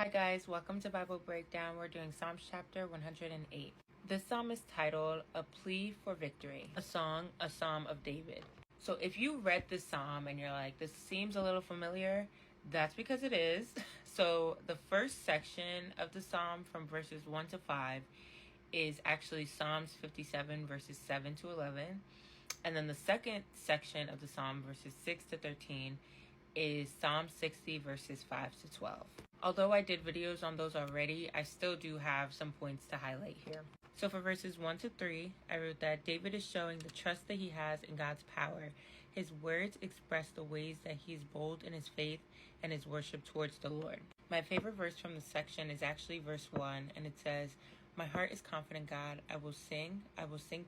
Hi guys, welcome to Bible Breakdown. We're doing Psalms chapter 108. This psalm is titled A Plea for Victory, a psalm of David. So if you read this psalm and you're like, this seems a little familiar, that's because it is. So the first section of the psalm from verses 1 to 5 is actually Psalms 57 verses 7 to 11. And then the second section of the psalm, verses 6 to 13, is Psalm 60 verses 5 to 12. Although I did videos on those already, I still do have some points to highlight here. So for verses 1 to 3, I wrote that David is showing the trust that he has in God's power. His words express the ways that he's bold in his faith and his worship towards the Lord. My favorite verse from the section is actually verse 1, and it says, "My heart is confident, God. I will sing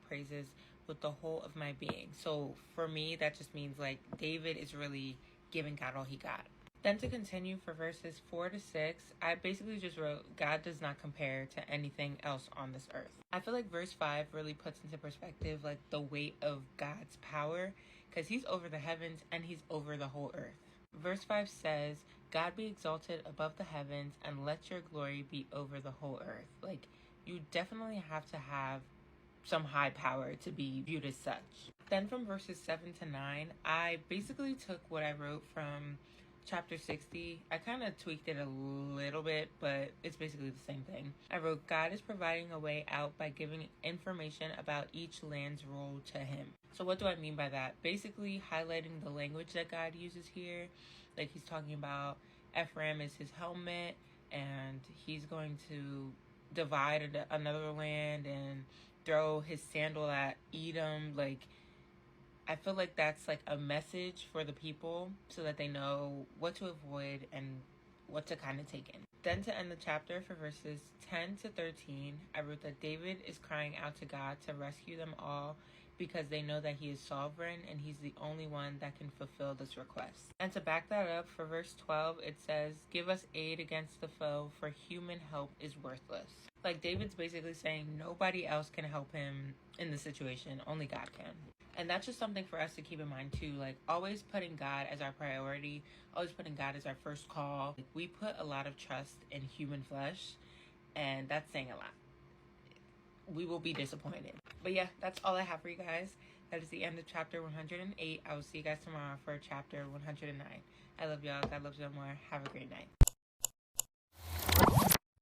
praises with the whole of my being." So for me, that just means like David is really giving God all he got. Then to continue for verses 4 to 6, I basically just wrote, God does not compare to anything else on this earth. I feel like verse 5 really puts into perspective like the weight of God's power, because he's over the heavens and he's over the whole earth. Verse 5 says, God be exalted above the heavens and let your glory be over the whole earth. Like, you definitely have to have some high power to be viewed as such. Then from verses 7 to 9, I basically took what I wrote from chapter 60. I kind of tweaked it a little bit, but it's basically the same thing. I wrote, God is providing a way out by giving information about each land's role to him. So what do I mean by that? Basically highlighting the language that God uses here. Like he's talking about Ephraim is his helmet, and he's going to divide another land and throw his sandal at Edom. Like, I feel like that's like a message for the people so that they know what to avoid and what to kind of take in. Then to end the chapter for verses 10 to 13, I wrote that David is crying out to God to rescue them all because they know that he is sovereign and he's the only one that can fulfill this request. And to back that up, for verse 12, it says, give us aid against the foe, for human help is worthless. Like David's basically saying nobody else can help him in this situation, only God can. And that's just something for us to keep in mind too, like always putting God as our priority, always putting God as our first call. Like, we put a lot of trust in human flesh, and that's saying a lot. We will be disappointed. But yeah, that's all I have for you guys. That is the end of chapter 108. I will see you guys tomorrow for chapter 109. I love y'all. God loves y'all more. Have a great night.